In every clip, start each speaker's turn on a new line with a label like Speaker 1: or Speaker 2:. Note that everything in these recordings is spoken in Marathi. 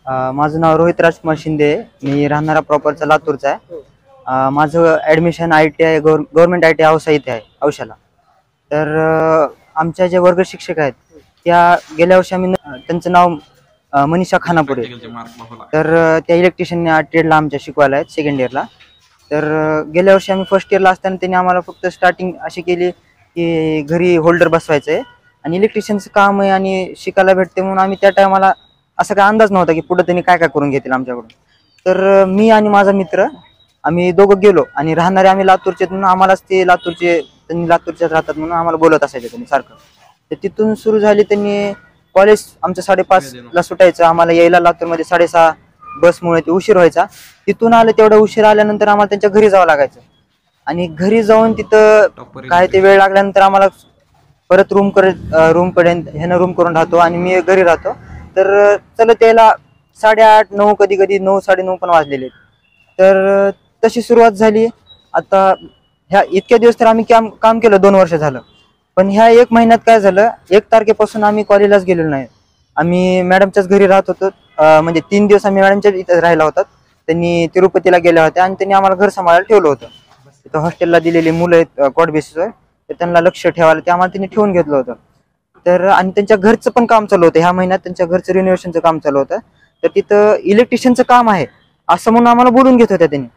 Speaker 1: माझं नाव रोहित राजकुमार शिंदे आहे. मी राहणारा प्रॉपरचा लातूरचा आहे. माझं admission ITI government ITI Ausa इथे आहे औशाला. तर आमच्या जे वर्ग शिक्षक आहेत त्या गेल्या वर्षी आम्ही त्यांचं नाव मनीषा खानापुरे. तर त्या इलेक्ट्रिशियन ट्रेडला आमच्या शिकवायला आहेत सेकंड इयरला. तर गेल्या वर्षी आम्ही फर्स्ट इयरला असताना त्यांनी आम्हाला फक्त स्टार्टिंग अशी केली की घरी होल्डर बसवायचं आहे आणि इलेक्ट्रिशियनचं काम आहे आणि शिकायला भेटते म्हणून आम्ही त्या टायमाला असा काय अंदाज नव्हता की पुढे त्यांनी काय काय करून घेतील आमच्याकडून. तर मी आणि माझा मित्र आम्ही दोघं गेलो आणि राहणारे आम्ही लातूरचे म्हणून आम्हालाच ते लातूरचे त्यांनी लातूरच्याच राहतात म्हणून आम्हाला बोलत असायचे त्यांनी सारखं. तर तिथून सुरू झाली. त्यांनी कॉलेज आमचं 5:30ला सुटायचं, आम्हाला यायला लातूरमध्ये 6:30 बसमुळे ते उशीर व्हायचा. तिथून आलं तेवढा उशीर आल्यानंतर आम्हाला त्यांच्या घरी जावं लागायचं आणि घरी जाऊन तिथं काय ते वेळ लागल्यानंतर आम्हाला परत रूमकडे ह्यानं रूम करून राहतो आणि मी घरी राहतो. तर चलत यायला 8:30 9 कधी कधी 9 9:30 पण वाजलेले. तर तशी सुरुवात झाली. आता ह्या इतक्या दिवस तर आम्ही काम केलं 2 वर्ष झालं. पण ह्या 1 महिन्यात काय झालं, 1 तारखेपासून आम्ही कॉलेजलाच गेलेलो नाही. आम्ही मॅडमच्याच घरी राहत होतो. म्हणजे 3 दिवस आम्ही मॅडमच्या इथं राहिला होता. त्यांनी तिरुपतीला गेल्या होत्या आणि त्यांनी आम्हाला घर सांभाळायला ठेवलं होतं. तिथं हॉस्टेलला दिलेली मुलं आहेत कॉट बेसिसवर, तर त्यांना लक्ष ठेवायला ते आम्हाला त्यांनी ठेवून घेतलं होतं. तर आणि त्यांच्या घरचं पण काम चालू होतं. ह्या महिन्यात त्यांच्या घरचं रिनोव्हेशनचं काम चालू होतं. तर तिथं इलेक्ट्रिशियनचं काम आहे असं म्हणून आम्हाला बोलून घेत होत्या त्यांनी.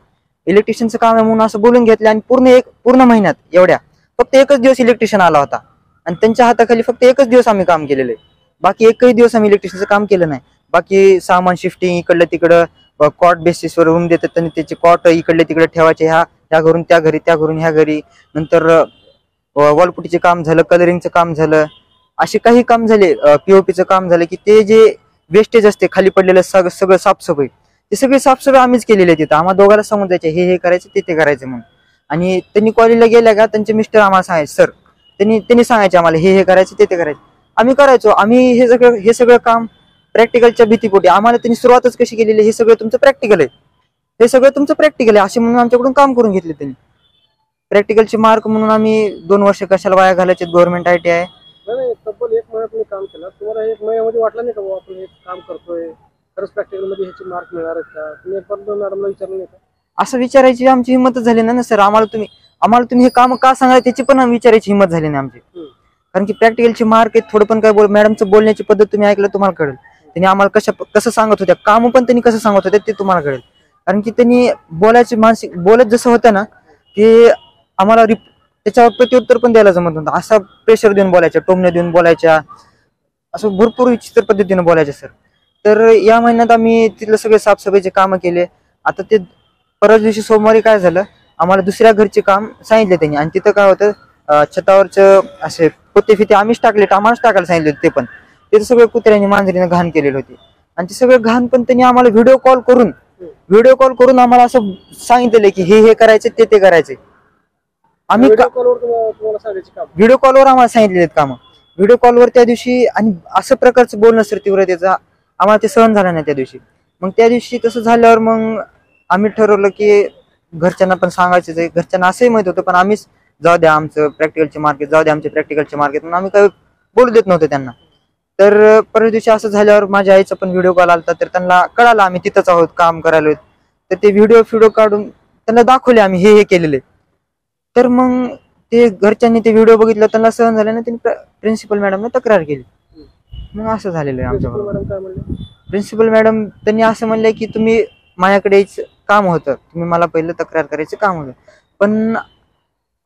Speaker 1: इलेक्ट्रिशियनचं काम आहे म्हणून असं बोलून घेतलं आणि पूर्ण महिन्यात एवढ्या फक्त 1च दिवस इलेक्ट्रिशियन आला होता आणि त्यांच्या हाताखाली फक्त 1च दिवस आम्ही काम केलेलं आहे. बाकी एकही दिवस आम्ही इलेक्ट्रिशियनचं काम केलं नाही. बाकी सामान शिफ्टिंग इकडलं तिकडं कॉट बेसिसवर रूम देतात त्यांनी त्याचे कॉट इकडले तिकडे ठेवायचे, ह्या घरून त्या घरी त्या घरून ह्या घरी. नंतर वॉलपुटीचे काम झालं, कलरिंगचं काम झालं, असे काही काम झाले, POPचं काम झालं की ते जे वेस्टेज असते खाली पडलेलं सगळं साफसफाई ते सगळी साफसफाई आम्हीच केलेली आहे. तिथं आम्हाला दोघांना सांगून द्यायचे हे करायचं ते करायचं म्हणून. आणि त्यांनी कॉलेजला गेल्या का त्यांचे मिस्टर आम्हाला सांगायचे, सर त्यांनी सांगायचे आम्हाला हे करायचं ते करायचं. आम्ही करायचो. आम्ही हे सगळं काम प्रॅक्टिकलच्या भीतीपोटी आम्हाला त्यांनी सुरुवातच कशी केलेली, हे सगळं तुमचं प्रॅक्टिकल आहे, हे सगळं तुमचं प्रॅक्टिकल आहे असे म्हणून आमच्याकडून काम करून घेतले त्यांनी. प्रॅक्टिकलचे मार्क म्हणून आम्ही 2 वर्ष कशाला वाया घालायचे. गव्हर्नमेंट ITI
Speaker 2: नाही, तब्बल 1 महिना तुम्ही काम केलं. तुम्हाला 1 महिन्यामध्ये वाटलं नाही का बाबा आपण हे काम करतोय, खरंच प्रॅक्टिकल मध्ये ह्याचे मार्क मिळणार आहेत का? तुम्ही मॅडमला विचारलं नाही का?
Speaker 1: असं विचारायची आमची हिंमतच झाली नाही ना सर. आम्हाला तुम्ही हे काम का सांगाल त्याची पण विचारायची हिंमत झाली नाही आमची. कारण की प्रॅक्टिकलचे मार्क आहेत. थोडं पण काय मॅडमचं बोलण्याची पद्धत तुम्ही ऐकलं तुम्हाला कळेल. त्यांनी आम्हाला कसं सांगत होत्या, काम पण त्यांनी कसं सांगत होते ते तुम्हाला कळेल. कारण की त्यांनी बोलत जसं होतं ना ते आम्हाला त्याच्यावर प्रत्युत्तर पण द्यायला जमत नव्हतं. असा प्रेशर देऊन बोलायच्या, टोमणे देऊन बोलायच्या, असं भरपूर विचित्र पद्धतीने बोलायचे सर. तर या महिन्यात आम्ही तिथलं सगळे साफसफाईचे कामं केले. आता ते परत दिवशी सोमवारी काय झालं, आम्हाला दुसऱ्या घरचे काम सांगितले त्यांनी आणि तिथं काय होतं छतावरचं असे पोते फिते आम्हीच टाकले, आम्हालाच टाकायला सांगितले होते. ते पण तिथं सगळं कुत्र्याने मांजरीने घाण केलेली होती आणि ते सगळं घाण पण त्यांनी आम्हाला व्हिडिओ कॉल करून आम्हाला असं सांगितलेलं की हे करायचे ते करायचे. आम्ही व्हिडिओ कॉलवर आम्हाला सांगितलेले काम, व्हिडिओ कॉलवर त्या दिवशी. आणि असं प्रकारचं बोलणं सर तीव्रतेचा आम्हाला ते सहन झालं नाही त्या दिवशी. मग त्या दिवशी तसं झाल्यावर मग आम्ही ठरवलं की घरच्यांना पण सांगायचं आहे. घरच्यांना असंही माहित होतं पण आम्हीच जाऊ द्या आमचं प्रॅक्टिकलचे मार्केट, जाऊ द्या आमचे प्रॅक्टिकलचे मार्केट म्हणून आम्ही काही बोलू देत नव्हतो त्यांना. तर परत दिवशी असं झाल्यावर माझ्या आईचा पण व्हिडिओ कॉल आला. तर त्यांना कळालं आम्ही तिथंच आहोत, काम करायला. तर ते व्हिडिओ काढून त्यांना दाखवले आम्ही हे केलेले. तर मग ते घरच्यांनी ते व्हिडिओ बघितलं, त्यांना सहन झालं ना, त्यांनी प्रिन्सिपल मॅडमने तक्रार केली. मग असं झालेलं आहे आमच्याबरोबर. प्रिन्सिपल मॅडम त्यांनी असं म्हणले की तुम्ही माझ्याकडे काम होतं, तुम्ही मला पहिलं तक्रार करायचं काम होतं. पण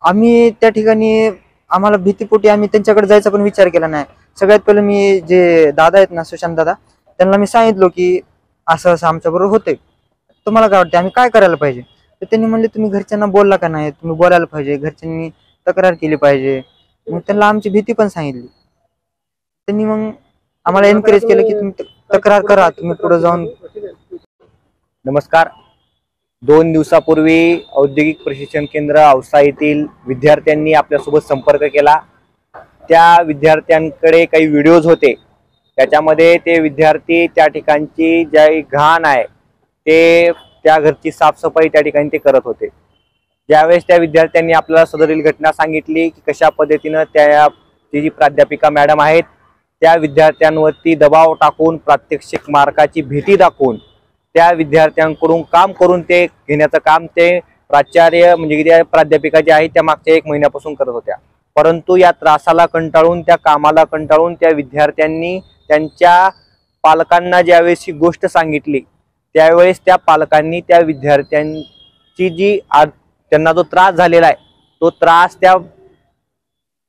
Speaker 1: आम्ही त्या ठिकाणी आम्हाला भीतीपोटी आम्ही त्यांच्याकडे जायचा पण विचार केला नाही. सगळ्यात पहिलं मी जे दादा आहेत ना, सुशांत दादा, त्यांना मी सांगितलं की असं आमच्याबरोबर होतंय, तुम्हाला काय वाटतं आम्ही काय करायला पाहिजे. तर त्यांनी म्हणले तुम्ही घरच्यांना बोलला का नाही, तुम्ही बोलायला पाहिजे, घरच्यांनी तक्रार केली पाहिजे. मग त्यांना आमची भीती पण सांगितली. त्यांनी मग आम्हाला एनकरेज केलं की तुम्ही तक्रार करा, तुम्ही पुढे जाऊन.
Speaker 3: नमस्कार. 2 दिवसापूर्वी औद्योगिक प्रशिक्षण केंद्र औसा येथील विद्यार्थ्यांनी आपल्यासोबत संपर्क केला. त्या विद्यार्थ्यांकडे काही व्हिडिओज होते. त्याच्यामध्ये ते विद्यार्थी त्या ठिकाणची जी घाण आहे ते त्या घरची साफसफाई त्या ठिकाणी ते करत होते. ज्यावेळेस त्या विद्यार्थ्यांनी आपल्याला सदरील घटना सांगितली की कशा पद्धतीनं ती जी प्राध्यापिका मॅडम आहेत त्या विद्यार्थ्यांवरती दबाव टाकून प्रात्यक्षिक मार्काची भीती दाखवून त्या विद्यार्थ्यांकडून काम करून ते घेण्याचं काम ते प्राचार्य म्हणजे त्या प्राध्यापिका ज्या आहेत त्या मागच्या 1 महिन्यापासून करत होत्या। परंतु या त्रासाला कंटाळून, त्या कामाला कंटाळून त्या विद्यार्थ्यांनी त्यांच्या पालकांना ज्यावेळेस ही गोष्ट सांगितली त्यावेळेस त्या पालकांनी त्या विद्यार्थ्यांची त्यांना जो त्रास झालेला आहे तो त्रास त्या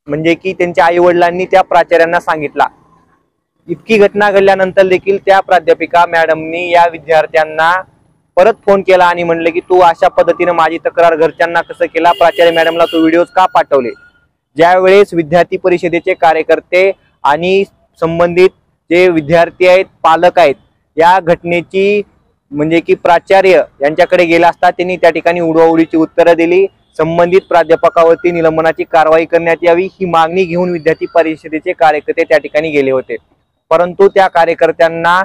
Speaker 3: म्हणजे की त्यांच्या आई वडिलांनी त्या प्राचार्यांना सांगितला। इतकी घटना घडल्यानंतर देखील त्या प्राध्यापिका मॅडमनी या विद्यार्थ्यांना परत फोन केला आणि म्हणले की तू अशा पद्धतीने माझी तक्रार घरच्यांना कसं केला, प्राचार्य मॅडमला तू व्हिडिओज का पाठवले। ज्यावेळेस विद्यार्थी परिषदेचे कार्यकर्ते आणि संबंधित जे विद्यार्थी आहेत, पालक आहेत, या घटनेची म्हणजे की प्राचार्य यांच्याकडे गेला असता त्यांनी त्या ठिकाणी उडवाउडीची उत्तरं दिली। संबंधित प्राध्यापकावरती निलंबनाची कारवाई करण्यात यावी ही मागणी घेऊन विद्यार्थी परिषदेचे कार्यकर्ते त्या ठिकाणी गेले होते। परंतु त्या कार्यकर्त्यांना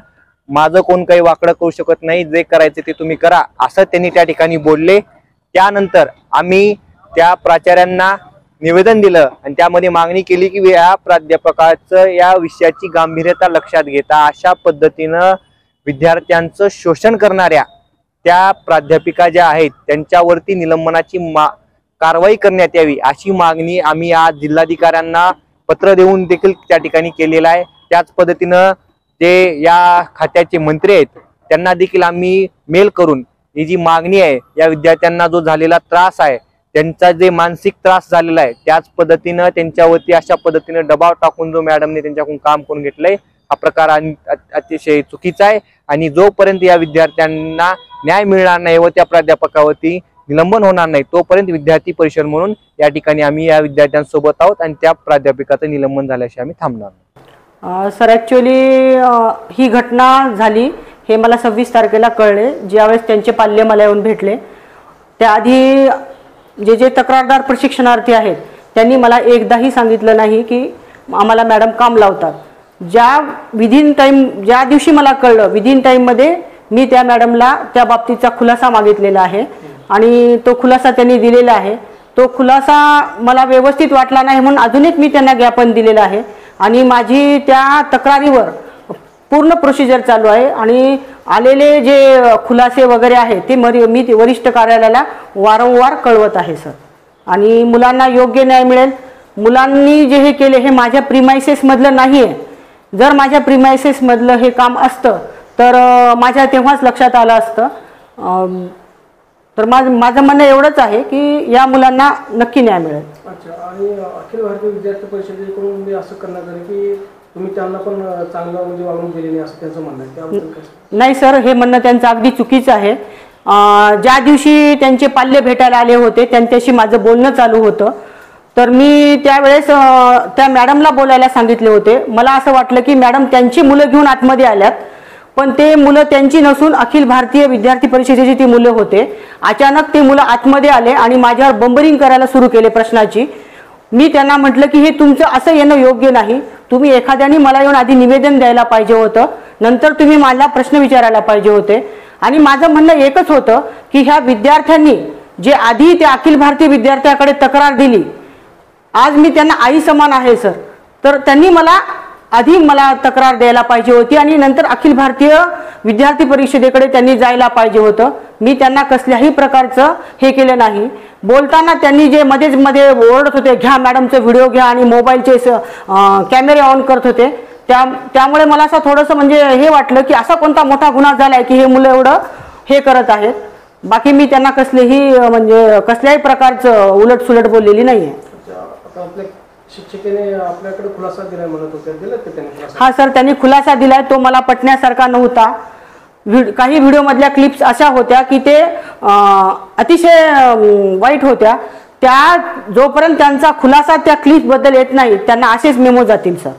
Speaker 3: माझं कोण काही वाकडं करू शकत नाही, जे करायचे ते तुम्ही करा असं त्यांनी त्या ठिकाणी बोलले। त्यानंतर आम्ही त्या प्राचार्यांना निवेदन दिलं आणि त्यामध्ये मागणी केली की या प्राध्यापकाचं या विषयाची गांभीर्यता लक्षात घेता अशा पद्धतीनं विद्यार्थ्यांचं शोषण करणाऱ्या त्या प्राध्यापिका ज्या आहेत त्यांच्यावरती निलंबनाची कारवाई करण्यात यावी अशी मागणी आम्ही आज जिल्हाधिकाऱ्यांना पत्र देऊन देखील त्या ठिकाणी केलेला आहे। त्याच पद्धतीनं जे या खात्याचे मंत्री आहेत त्यांना देखील आम्ही मेल करून ही जी मागणी आहे, या विद्यार्थ्यांना जो झालेला त्रास आहे, त्यांचा जे मानसिक त्रास झालेला आहे त्याच पद्धतीनं त्यांच्यावरती अशा पद्धतीने दबाव टाकून जो मॅडमने त्यांच्याकडून काम करून घेतलंय हा प्रकार अतिशय चुकीचा आहे। आणि जोपर्यंत या विद्यार्थ्यांना न्याय मिळणार नाही व त्या प्राध्यापकावरती निलंबन होणार नाही तोपर्यंत विद्यार्थी परिषद म्हणून या ठिकाणी आम्ही या विद्यार्थ्यांसोबत आहोत आणि त्या प्राध्यापिकाचं निलंबन झाल्याशिवाय आम्ही थांबणार नाही।
Speaker 4: सर ॲक्च्युली ही घटना झाली हे मला 26 तारखेला कळले, ज्यावेळेस त्यांचे पाल्य मला येऊन भेटले। त्याआधी जे तक्रारदार प्रशिक्षणार्थी आहेत त्यांनी मला एकदाही सांगितलं नाही की आम्हाला मॅडम काम लावतात। ज्या दिवशी मला कळलं विदिन टाईममध्ये मी त्या मॅडमला त्या बाबतीचा खुलासा मागितलेला आहे आणि तो खुलासा त्यांनी दिलेला आहे। तो खुलासा मला व्यवस्थित वाटला नाही म्हणून अजून एक मी त्यांना ज्ञापन दिलेलं आहे आणि माझी त्या तक्रारीवर पूर्ण प्रोसिजर चालू आहे आणि आलेले जे खुलासे वगैरे आहे ते मी वरिष्ठ कार्यालयाला वारंवार कळवत आहे सर। आणि मुलांना योग्य न्याय मिळेल। मुलांनी जे हे केले हे माझ्या प्रिमायसेसमधलं नाही आहे। जर माझ्या प्रिमायसेसमधलं हे काम असतं तर माझ्या तेव्हाच लक्षात आलं असतं। तर माझं म्हणणं एवढंच आहे की या मुलांना नक्की न्याय मिळेल।
Speaker 2: अच्छा, आणि अखिल भारतीय विद्यार्थी परिषदेकडून मी असं करण्यात आलं की तुम्ही त्यांना पण चांगलं म्हणजे वागणूक दिली नाही असं त्यांचं म्हणणं आहे, त्याबद्दल काय?
Speaker 4: नाही सर, हे म्हणणं त्यांचं अगदी चुकीचं आहे। ज्या दिवशी त्यांचे पाल्य भेटायला आले होते त्यांच्याशी माझं बोलणं चालू होतं तर मी त्यावेळेस त्या मॅडमला बोलायला सांगितले होते। मला असं वाटलं की मॅडम त्यांची मुलं घेऊन आतमध्ये आल्यात, पण ते मुलं त्यांची नसून अखिल भारतीय विद्यार्थी परिषदेची ती मुलं होते। अचानक ते मुलं आतमध्ये आले आणि माझ्यावर बंबरिंग करायला सुरू केले प्रश्नाची। मी त्यांना म्हटलं की हे तुमचं असं येणं योग्य नाही, तुम्ही एखाद्याने मला येऊन आधी निवेदन द्यायला पाहिजे होतं, नंतर तुम्ही मला प्रश्न विचारायला पाहिजे होते। आणि माझं म्हणणं एकच होतं की ह्या विद्यार्थ्यांनी जे आधी त्या अखिल भारतीय विद्यार्थ्याकडे तक्रार दिली, आज मी त्यांना आई समान आहे सर, तर त्यांनी आधी मला तक्रार द्यायला पाहिजे होती आणि नंतर अखिल भारतीय विद्यार्थी परिषदेकडे त्यांनी जायला पाहिजे होतं। मी त्यांना कसल्याही प्रकारचं हे केलं नाही। बोलताना त्यांनी जे मध्ये ओरडत होते, घ्या मॅडमचा व्हिडिओ घ्या आणि मोबाईलचे कॅमेरे ऑन करत होते, त्यामुळे मला असं थोडंसं म्हणजे हे वाटलं की असा कोणता मोठा गुन्हा झालाय की हे मुलं एवढं हे करत आहेत। बाकी मी त्यांना कसल्याही प्रकारचं उलटसुलट बोललेली नाहीये।
Speaker 2: शिक्षिकेने आपल्याकडे खुलासा दिलाय म्हणत होते, दिला का त्यांनी खुलासा?
Speaker 4: हा सर, त्यांनी खुलासा दिलाय, तो मला पटण्यासारखा नव्हता। काही व्हिडिओ मधल्या क्लिप्स अशा होत्या की ते अतिशय वाईट होत्या। जोपर्यंत त्यांचा खुलासा त्या क्लिप्स बद्दल येत नाही त्यांना असेच मेमो जातील सर।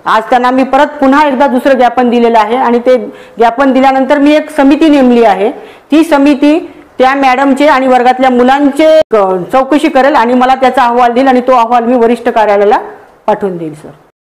Speaker 4: आज त्यांना मी पुन्हा एकदा दुसरं ज्ञापन दिलेलं आहे आणि ते ज्ञापन दिल्यानंतर मी एक समिती नेमली आहे। ती समिती त्या मॅडमचे आणि वर्गातल्या मुलांचे चौकशी करेल आणि मला त्याचा अहवाल देईल आणि तो अहवाल मी वरिष्ठ कार्यालयाला पाठवून देईल सर।